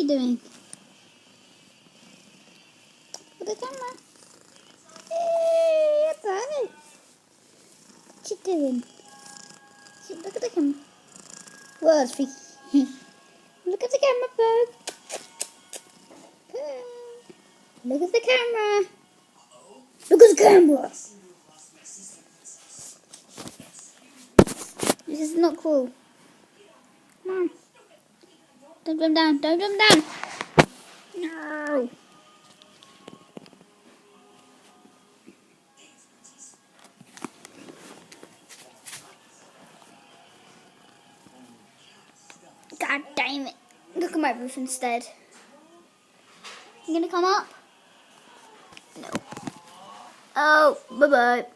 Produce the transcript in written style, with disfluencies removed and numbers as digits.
you doing? Look at the camera. Hey, what's that? What you doing? Look at the camera. Whoa, it's freaky. Look at the camera, Bug. Look at the camera. Look at the camera. This is not cool. Come on. Don't jump down. Don't jump down. No. God damn it. Look at my roof instead. You gonna come up? No. Oh, bye-bye.